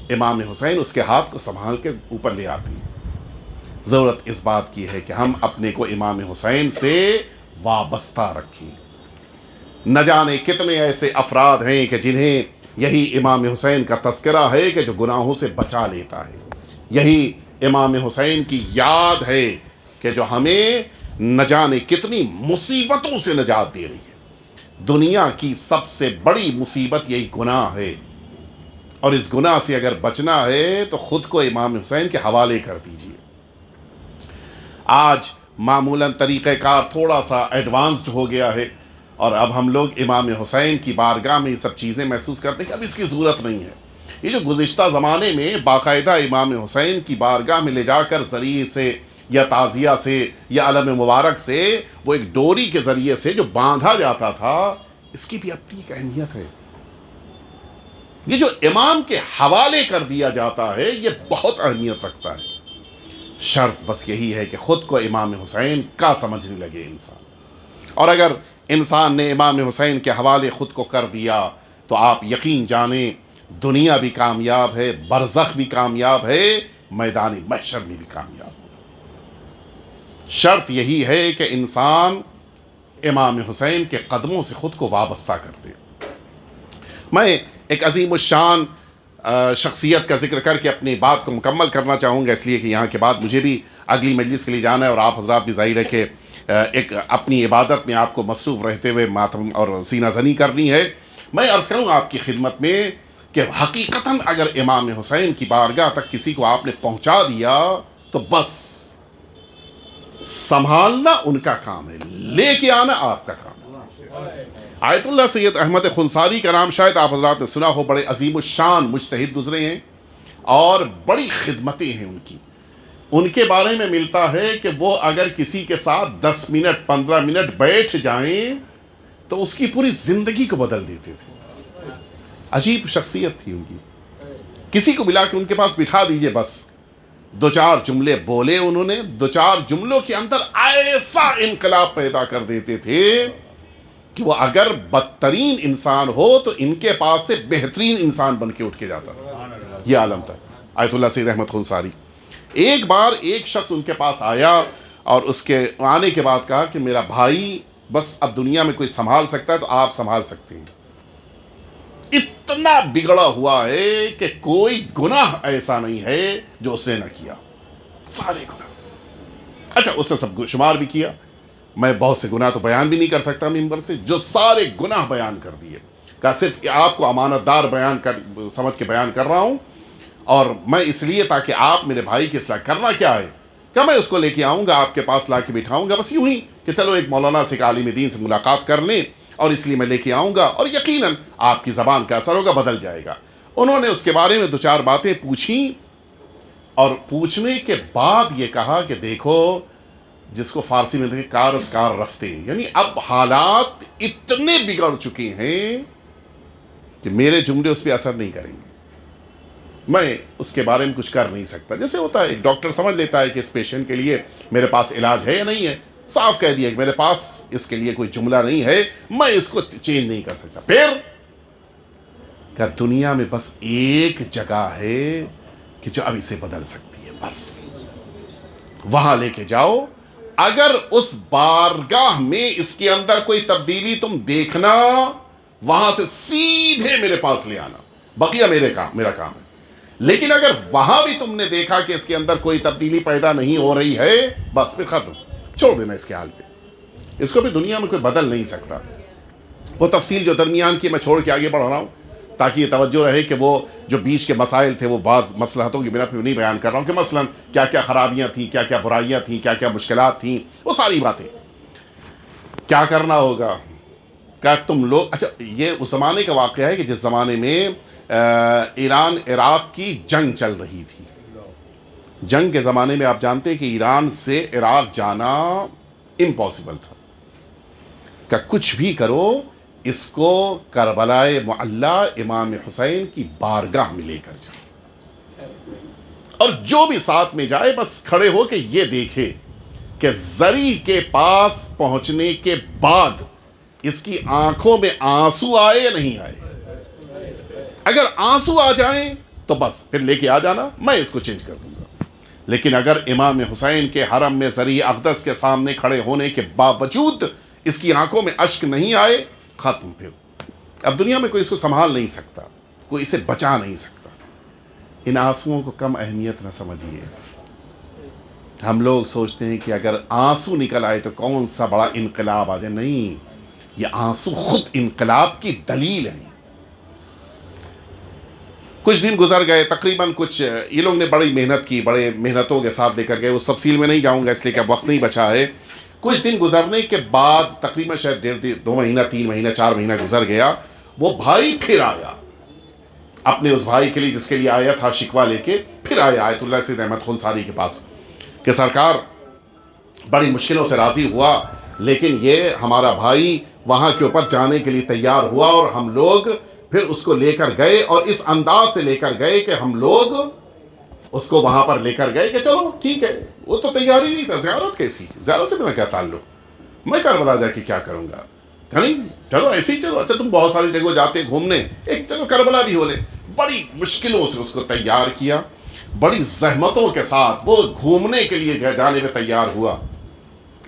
امام حسین اس کے ہاتھ کو سنبھال کے اوپر لے آتے ہیں. ضرورت اس بات کی ہے کہ ہم اپنے کو امام حسین سے وابستہ رکھیں۔ نہ جانے کتنے ایسے افراد ہیں کہ جنہیں یہی امام حسین کا تذکرہ ہے کہ جو گناہوں سے بچا لیتا ہے، یہی امام حسین کی یاد ہے کہ جو ہمیں نہ جانے کتنی مصیبتوں سے نجات دے رہی ہے۔ دنیا کی سب سے بڑی مصیبت یہی گناہ ہے، اور اس گناہ سے اگر بچنا ہے تو خود کو امام حسین کے حوالے کر دیجیے۔ آج معمولاً طریقہ کار تھوڑا سا ایڈوانسڈ ہو گیا ہے، اور اب ہم لوگ امام حسین کی بارگاہ میں یہ سب چیزیں محسوس کرتے ہیں کہ اب اس کی ضرورت نہیں ہے۔ یہ جو گزشتہ زمانے میں باقاعدہ امام حسین کی بارگاہ میں لے جا کر ذریعے سے یا تعزیہ سے یا علم مبارک سے وہ ایک ڈوری کے ذریعے سے جو باندھا جاتا تھا، اس کی بھی اپنی ایک اہمیت ہے۔ یہ جو امام کے حوالے کر دیا جاتا ہے یہ بہت اہمیت رکھتا ہے۔ شرط بس یہی ہے کہ خود کو امام حسین کا سمجھنے لگے انسان، اور اگر انسان نے امام حسین کے حوالے خود کو کر دیا تو آپ یقین جانیں دنیا بھی کامیاب ہے، برزخ بھی کامیاب ہے، میدان محشر میں بھی کامیاب ہے۔ شرط یہی ہے کہ انسان امام حسین کے قدموں سے خود کو وابستہ کر دے۔ میں ایک عظیم الشان شخصیت کا ذکر کر کے اپنی بات کو مکمل کرنا چاہوں گا، اس لیے کہ یہاں کے بعد مجھے بھی اگلی مجلس کے لیے جانا ہے، اور آپ حضرات بھی ظاہر ہے کہ ایک اپنی عبادت میں آپ کو مصروف رہتے ہوئے ماتم اور سینہ زنی کرنی ہے۔ میں عرض کروں آپ کی خدمت میں کہ حقیقتاً اگر امام حسین کی بارگاہ تک کسی کو آپ نے پہنچا دیا تو بس سنبھالنا ان کا کام ہے، لے کے آنا آپ کا کام ہے۔ آیت اللہ سید احمد خنساری کا نام شاید آپ حضرات نے سنا ہو، بڑے عظیم الشان مجتہد گزرے ہیں اور بڑی خدمتیں ہیں ان کے بارے میں ملتا ہے کہ وہ اگر کسی کے ساتھ 10 منٹ 15 منٹ بیٹھ جائیں تو اس کی پوری زندگی کو بدل دیتے تھے۔ عجیب شخصیت تھی ان کی، کسی کو ملا کے ان کے پاس بٹھا دیجئے، بس 2-4 جملے بولے انہوں نے، 2-4 جملوں کے اندر ایسا انقلاب پیدا کر دیتے تھے کہ وہ اگر بدترین انسان ہو تو ان کے پاس سے بہترین انسان بن کے اٹھ کے جاتا تھا۔ یہ عالم تھا آیت اللہ سید احمد خنساری۔ ایک بار ایک شخص ان کے پاس آیا اور اس کے آنے کے بعد کہا کہ میرا بھائی بس اب دنیا میں کوئی سنبھال سکتا ہے تو آپ سنبھال سکتے ہیں، اتنا بگڑا ہوا ہے کہ کوئی گناہ ایسا نہیں ہے جو اس نے نہ کیا، سارے گناہ۔ اچھا اس نے سب شمار بھی کیا، میں بہت سے گناہ تو بیان بھی نہیں کر سکتا ممبر سے، جو سارے گناہ بیان کر دیے، کہا صرف آپ کو امانت دار سمجھ کے بیان کر رہا ہوں، اور میں اس لیے تاکہ آپ میرے بھائی کی اصلاح کرنا کیا ہے کہ میں اس کو لے کے آؤں گا، آپ کے پاس لا کے بٹھاؤں گا، بس یوں ہی کہ چلو ایک مولانا سے ایک عالم دین سے ملاقات کر لیں، اور اس لیے میں لے کے آؤں گا، اور یقیناً آپ کی زبان کا اثر ہوگا، بدل جائے گا۔ انہوں نے اس کے بارے میں 2-4 باتیں پوچھیں، اور پوچھنے کے بعد یہ کہا کہ دیکھو، جس کو فارسی میں دیکھیں کار از کار رفتے، یعنی اب حالات اتنے بگڑ چکے ہیں کہ میرے جملے اس پہ اثر نہیں کریں گے، میں اس کے بارے میں کچھ کر نہیں سکتا۔ جیسے ہوتا ہے ایک ڈاکٹر سمجھ لیتا ہے کہ اس پیشنٹ کے لیے میرے پاس علاج ہے یا نہیں ہے، صاف کہہ دیا کہ میرے پاس اس کے لیے کوئی جملہ نہیں ہے، میں اس کو چینج نہیں کر سکتا۔ پھر کہ دنیا میں بس ایک جگہ ہے کہ جو اب اسے بدل سکتی ہے، بس وہاں لے کے جاؤ، اگر اس بارگاہ میں اس کے اندر کوئی تبدیلی تم دیکھنا، وہاں سے سیدھے میرے پاس لے آنا، بقیہ میرا کام ہے۔ لیکن اگر وہاں بھی تم نے دیکھا کہ اس کے اندر کوئی تبدیلی پیدا نہیں ہو رہی ہے، بس پھر ختم، چھوڑ دینا اس کے حال پہ، اس کو بھی دنیا میں کوئی بدل نہیں سکتا۔ وہ تفصیل جو درمیان کی میں چھوڑ کے آگے بڑھ رہا ہوں تاکہ یہ توجہ رہے کہ وہ جو بیچ کے مسائل تھے وہ بعض مصلحتوں کی بنا پہ نہیں بیان کر رہا ہوں کہ مثلا کیا کیا خرابیاں تھیں، کیا کیا برائیاں تھیں، کیا کیا مشکلات تھیں، وہ ساری باتیں کیا کرنا ہوگا، کیا تم لوگ۔ اچھا یہ اس زمانے کا واقعہ ہے کہ جس زمانے میں ایران عراق کی جنگ چل رہی تھی۔ جنگ کے زمانے میں آپ جانتے ہیں کہ ایران سے عراق جانا امپاسبل تھا، کہ کچھ بھی کرو اس کو کربلائے معلی امام حسین کی بارگاہ میں لے کر جاؤ، اور جو بھی ساتھ میں جائے بس کھڑے ہو کے یہ دیکھے کہ زری کے پاس پہنچنے کے بعد اس کی آنکھوں میں آنسو آئے یا نہیں آئے۔ اگر آنسو آ جائیں تو بس پھر لے کے آ جانا، میں اس کو چینج کر دوں گا، لیکن اگر امام حسین کے حرم میں ذریعہ اقدس کے سامنے کھڑے ہونے کے باوجود اس کی آنکھوں میں اشک نہیں آئے، ختم. پھر اب دنیا میں کوئی اس کو سنبھال نہیں سکتا، کوئی اسے بچا نہیں سکتا. ان آنسوؤں کو کم اہمیت نہ سمجھیے. ہم لوگ سوچتے ہیں کہ اگر آنسو نکل آئے تو کون سا بڑا انقلاب آ جائے. نہیں، یہ آنسو خود انقلاب کی دلیل ہیں. کچھ دن گزر گئے، تقریباً کچھ یہ لوگ نے بڑی محنت کی، بڑے محنتوں کے ساتھ لے کر گئے. اس تفصیل میں نہیں جاؤں گا اس لیے کہ اب وقت نہیں بچا ہے. کچھ دن گزرنے کے بعد تقریباً شاید 2 مہینہ 3 مہینہ 4 مہینہ گزر گیا، وہ بھائی پھر آیا اپنے اس بھائی کے لیے جس کے لیے آیا تھا شکوہ لے کے. پھر آیا آیت اللہ سید احمد خنساری کے پاس کہ سرکار بڑی مشکلوں سے راضی ہوا، لیکن یہ ہمارا بھائی وہاں کے اوپر جانے کے لیے تیار ہوا، اور ہم لوگ پھر اس کو لے کر گئے، اور اس انداز سے لے کر گئے کہ ہم لوگ اس کو وہاں پر لے کر گئے کہ چلو ٹھیک ہے. وہ تو تیار ہی نہیں تھا. زیارت کیسی؟ زیارت سے میرا کیا تعلق؟ میں کربلا جا کے کیا کروں گا؟ نہیں، چلو ایسے ہی چلو. اچھا تم بہت ساری جگہ جاتے گھومنے، ایک چلو کربلا بھی ہو لے. بڑی مشکلوں سے اس کو تیار کیا، بڑی زحمتوں کے ساتھ وہ گھومنے کے لیے جانے میں تیار ہوا.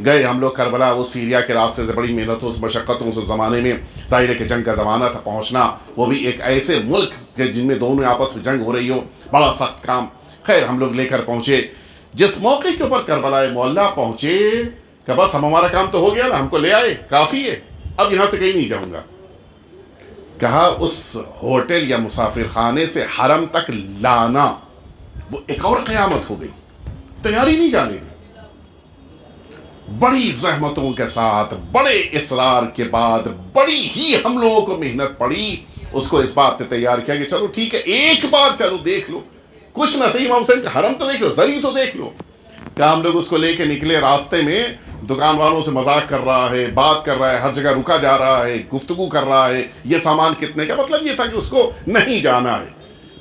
گئے ہم لوگ کربلا، وہ سیریا کے راستے سے بڑی محنتوں سے مشقتوں سے، زمانے میں ظاہر ہے کہ جنگ کا زمانہ تھا، پہنچنا وہ بھی ایک ایسے ملک کے جن میں دونوں آپس میں جنگ ہو رہی ہو، بڑا سخت کام. خیر ہم لوگ لے کر پہنچے. جس موقع کے اوپر کربلا معلیٰ پہنچے کہ بس ہمارا کام تو ہو گیا نا، ہم کو لے آئے، کافی ہے، اب یہاں سے کہیں نہیں جاؤں گا. کہا اس ہوٹل یا مسافر خانے سے حرم تک لانا وہ ایک اور قیامت ہو گئی. تیاری نہیں جانے کی. بڑی زحمتوں کے ساتھ، بڑے اصرار کے بعد، بڑی ہی ہم لوگوں کو محنت پڑی اس کو اس بات پہ تیار کیا کہ چلو ٹھیک ہے ایک بار چلو دیکھ لو، کچھ نہ صحیح امام حسین کا حرم تو دیکھ لو، زری تو دیکھ لو. کہ ہم لوگ اس کو لے کے نکلے. راستے میں دکان والوں سے مذاق کر رہا ہے، بات کر رہا ہے، ہر جگہ رکا جا رہا ہے، گفتگو کر رہا ہے، یہ سامان کتنے کا. مطلب یہ تھا کہ اس کو نہیں جانا ہے.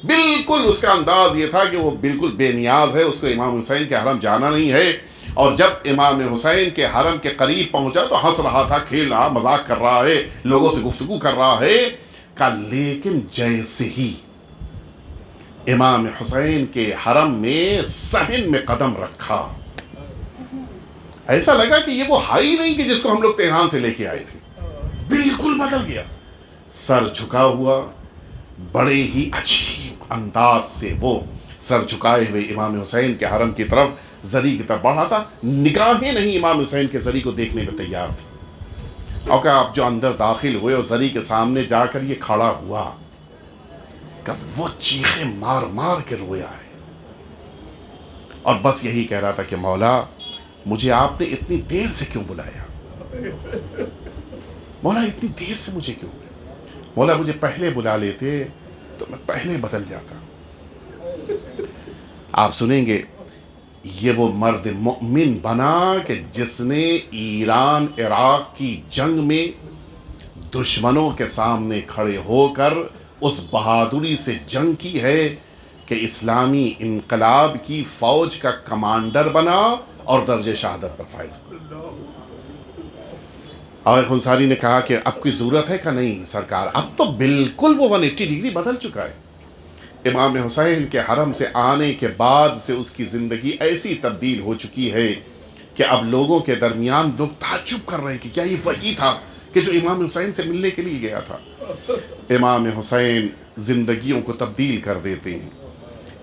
بالکل اس کا انداز یہ تھا کہ وہ بالکل بے نیاز ہے، اس کو امام حسین کے حرم جانا نہیں ہے. اور جب امام حسین کے حرم کے قریب پہنچا تو ہنس رہا تھا، کھیل رہا، مذاق کر رہا ہے، لوگوں سے گفتگو کر رہا ہے. لیکن جیسے ہی امام حسین کے حرم میں صحن میں قدم رکھا، ایسا لگا کہ یہ وہ ہائی نہیں کہ جس کو ہم لوگ تہران سے لے کے آئے تھے. بالکل بدل گیا. سر جھکا ہوا، بڑے ہی عجیب انداز سے وہ سر جھکائے ہوئے امام حسین کے حرم کی طرف، زری کی طرف بڑھا تھا. نگاہیں نہیں امام حسین کے زری کو دیکھنے میں تیار تھی. اور کہ آپ جو اندر داخل ہوئے اور زری کے سامنے جا کر یہ کھڑا ہوا کہ وہ چیخیں مار مار کے رویا ہے، اور بس یہی کہہ رہا تھا کہ مولا مجھے آپ نے اتنی دیر سے کیوں بلایا؟ مولا اتنی دیر سے مجھے کیوں؟ مولا مجھے پہلے بلا لیتے تو میں پہلے بدل جاتا. آپ سنیں گے یہ وہ مرد مؤمن بنا کہ جس نے ایران عراق کی جنگ میں دشمنوں کے سامنے کھڑے ہو کر اس بہادری سے جنگ کی ہے کہ اسلامی انقلاب کی فوج کا کمانڈر بنا اور درجہ شہادت پر فائز ہوا. اور خنساری نے کہا کہ اب کوئی ضرورت ہے کہ نہیں سرکار، اب تو بالکل وہ 180 ڈگری بدل چکا ہے. امام حسین کے حرم سے آنے کے بعد سے اس کی زندگی ایسی تبدیل ہو چکی ہے کہ اب لوگوں کے درمیان لوگ تعجب کر رہے ہیں کہ کیا یہ وہی تھا کہ جو امام حسین سے ملنے کے لیے گیا تھا. امام حسین زندگیوں کو تبدیل کر دیتے ہیں.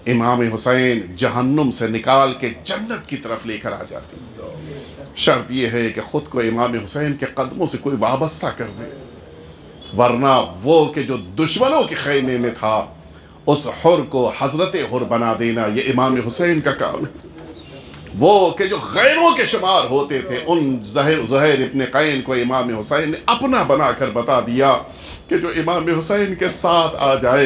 امام حسین جہنم سے نکال کے جنت کی طرف لے کر آ جاتے ہیں. شرط یہ ہے کہ خود کو امام حسین کے قدموں سے کوئی وابستہ کر دے، ورنہ وہ کہ جو دشمنوں کے خیمے میں تھا اس حر کو حضرت حر بنا دینا یہ امام حسین کا کام ہے. وہ کہ جو غیروں کے شمار ہوتے تھے ان زہیر ابن قین کو امام حسین نے اپنا بنا کر بتا دیا کہ جو امام حسین کے ساتھ آ جائے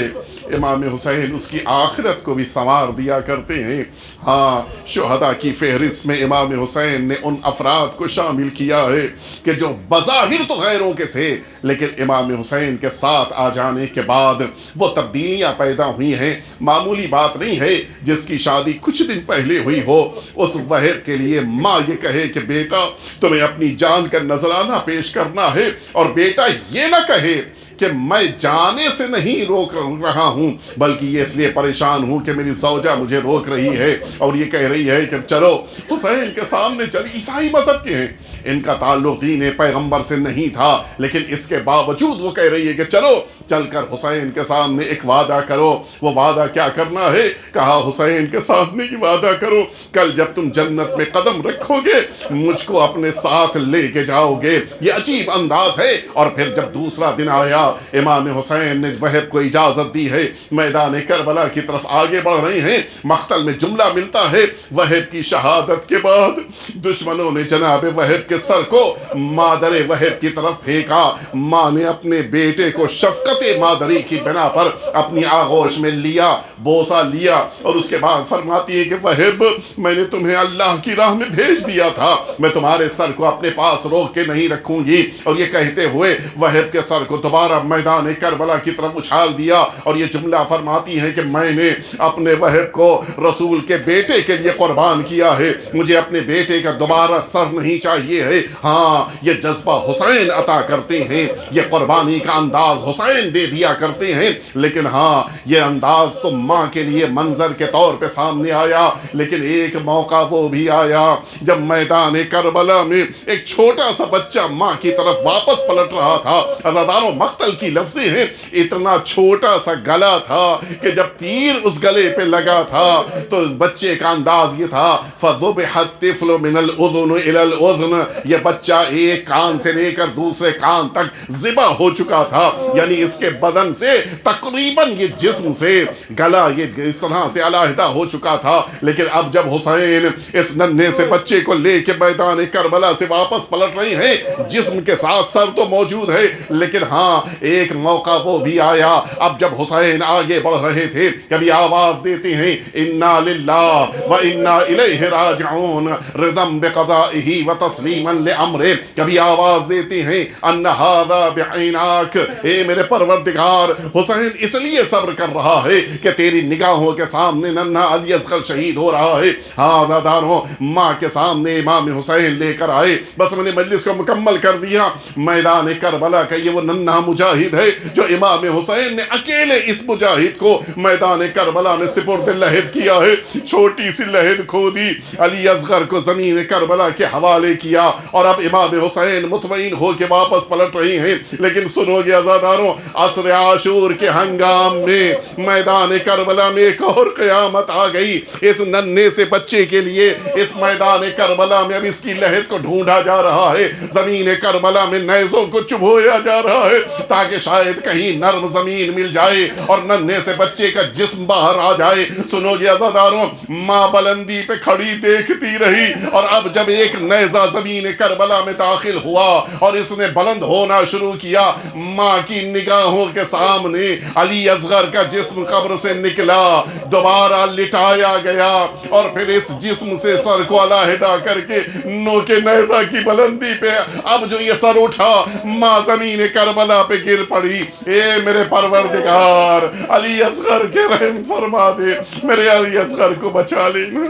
امام حسین اس کی آخرت کو بھی سنوار دیا کرتے ہیں. ہاں، شہداء کی فہرست میں امام حسین نے ان افراد کو شامل کیا ہے کہ جو بظاہر تو غیروں کے تھے لیکن امام حسین کے ساتھ آ جانے کے بعد وہ تبدیلیاں پیدا ہوئی ہیں. معمولی بات نہیں ہے جس کی شادی کچھ دن پہلے ہوئی ہو اس وہب کے لیے ماں یہ کہے کہ بیٹا تمہیں اپنی جان کا نذرانہ پیش کرنا ہے، اور بیٹا یہ نہ کہے کہ میں جانے سے نہیں روک رہا ہوں، بلکہ یہ اس لیے پریشان ہوں کہ میری زوجہ مجھے روک رہی ہے اور یہ کہہ رہی ہے کہ چلو حسین کے سامنے چل۔ عیسائی مذہب کے ہیں، ان کا تعلق دین پیغمبر سے نہیں تھا، لیکن اس کے باوجود وہ کہہ رہی ہے کہ چلو چل کر حسین کے سامنے ایک وعدہ کرو۔ وہ وعدہ کیا کرنا ہے؟ کہا حسین کے سامنے یہ وعدہ کرو، کل جب تم جنت میں قدم رکھو گے مجھ کو اپنے ساتھ لے کے جاؤ گے۔ یہ عجیب انداز ہے۔ اور پھر جب دوسرا دن آیا، امام حسین نے وہب کو اجازت دی ہے، میدان کربلا کی طرف آگے بڑھ رہے ہیں۔ مقتل میں جملہ ملتا ہے، وہب کی شہادت کے بعد دشمنوں نے جناب وہب کے سر کو مادر وہب کی طرف پھینکا۔ ماں نے اپنے بیٹے کو شفقت مادری کی بنا پر اپنی آغوش میں لیا، بوسہ لیا، اور اس کے بعد فرماتی ہے کہ وہب، میں نے تمہیں اللہ کی راہ میں بھیج دیا تھا، میں تمہارے سر کو اپنے پاس روک کے نہیں رکھوں گی۔ اور یہ کہتے ہوئے وہب کے سر کو دوبارہ میدان کربلا کی طرف اچھال دیا، اور یہ جملہ فرماتی ہے کہ میں نے اپنے وہب کو رسول کے بیٹے کے لیے قربان کیا ہے، مجھے اپنے بیٹے کا دوبارہ سر نہیں چاہیے ہے۔ ہاں، یہ جذبہ حسین عطا کرتے ہیں، یہ قربانی کا انداز حسین دے دیا کرتے ہیں، لیکن ہاں یہ انداز تو ماں کے لیے منظر کے طور پہ سامنے آیا۔ لیکن ایک موقع وہ بھی آیا جب میدان کربلا میں ایک چھوٹا سا بچہ ماں کی طرف واپس پلٹ رہا تھا۔ عزاداروں، مقتل کی لفظیں ہیں، اتنا چھوٹا سا گلا تھا کہ جب تیر اس گلے پہ لگا تھا تو بچے کا انداز یہ تھا، فَذُبِحَ الطِّفْلُ مِنَ الْأُذُنِ إِلَى الْأُذُنِ، یہ بچہ ایک کان سے لے کر دوسرے کان تک ذبح ہو چکا تھا، یعنی اس کے بدن سے تقریباً یہ جسم سے گلا یہ اس طرح سے علیحدہ ہو چکا تھا۔ لیکن اب جب حسین اس ننھے سے بچے کو لے کے میدان کربلا سے واپس پلٹ رہے ہیں، جسم کے ساتھ سر تو موجود ہے، لیکن ہاں ایک موقع وہ بھی آیا اب جب حسین آگے بڑھ رہے تھے، کبھی آواز دیتے ہیں انا للہ و انا الیہ راجعون رضا بقضائہ و تسلیما لامرہ، کبھی آواز دیتے ہیں ان ھذا بعیناک، اے میرے پروردگار، حسین اس لیے صبر کر رہا ہے کہ تیری نگاہوں کے سامنے ننھا علی اصغر شہید ہو رہا ہے۔ ہاں عزاداروں، ماں کے سامنے امام حسین لے کر آئے۔ بس میں نے مجلس کو مکمل کر دیا۔ میدان کربلا کا یہ وہ ننھا مجاہد ہے جو امام حسین نے اکیلے اس مجاہد کو میدان کربلا میں سپرد لحد کیا ہے۔ چھوٹی سی لحد کھودی، علی اصغر کو زمین کربلا کے حوالے کیا، اور اب امام حسین مطمئن ہو کے واپس پلٹ رہی ہیں۔ لیکن سنو گے عزاداروں، عصر عاشور کے ہنگام میں میدان کربلا میں ایک اور قیامت آ گئی۔ اس ننھے سے بچے کے لیے اس میدان کربلا میں اب اس کی لحد کو ڈھونڈا جا رہا ہے، زمین کربلا میں نیزوں کو چبھویا جا رہا ہے تاکہ شاید کہیں نرم زمین مل جائے اور ننھے سے بچے کا جسم باہر آ جائے۔ سنو گے عزاداروں، ماں بلندی پہ کھڑی دیکھتی رہی، اور اب جب ایک نیزہ زمین کربلا میں داخل ہوا اور اس نے بلند ہونا شروع کیا، ماں کی نگاہوں کے سامنے علی اصغر کا جسم قبر سے نکلا، دوبارہ لٹایا گیا، اور پھر اس جسم سے سر کو علیحدہ کر کے نوک نیزہ کی بلندی پہ اب جو یہ سر اٹھا، ماں زمین کربلا پہ گر پڑی۔ اے میرے پروردگار، علی اصغر کے رحم فرما دے، میرے علی اصغر کو بچا لینا۔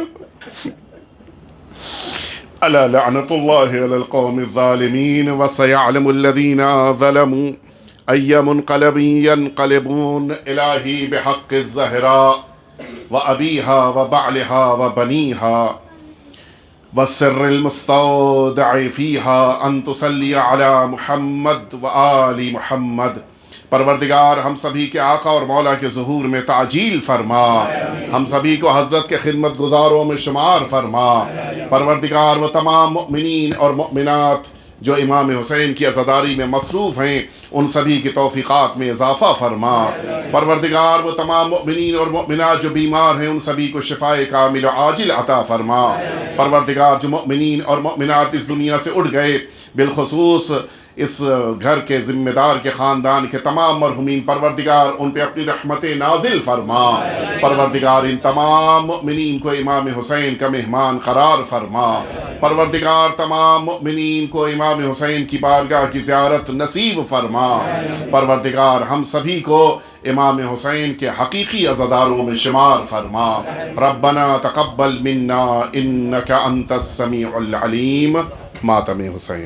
الا لعنت اللہ علی القوم الظالمین وسیعلم الذین ظلموا ای منقلب ینقلبون الہی بحق الزہراء وابیہا وبعلہا وبنیہا والسر المستودع فیہا ان تصلی علی محمد وآل محمد۔ پروردگار ہم سبھی کے آقا اور مولا کے ظہور میں تعجیل فرما، ہم سبھی کو حضرت کے خدمت گزاروں میں شمار فرما۔ پروردگار وہ تمام مؤمنین اور مؤمنات جو امام حسین کی عزاداری میں مصروف ہیں، ان سبھی کی توفیقات میں اضافہ فرما۔ پروردگار وہ تمام مؤمنین اور مؤمنات جو بیمار ہیں، ان سبھی کو شفائے کامل و عاجل عطا فرما۔ پروردگار جو مؤمنین اور مؤمنات اس دنیا سے اٹھ گئے، بالخصوص اس گھر کے ذمہ دار کے خاندان کے تمام مرحومین، پروردگار ان پہ اپنی رحمت نازل فرما۔ پروردگار ان تمام مؤمنین کو امام حسین کا مہمان قرار فرما۔ پروردگار تمام مؤمنین کو امام حسین کی بارگاہ کی زیارت نصیب فرما۔ پروردگار ہم سبھی کو امام حسین کے حقیقی عزاداروں میں شمار فرما۔ ربنا تقبل منا انک انت السمیع العلیم۔ ماتم حسین۔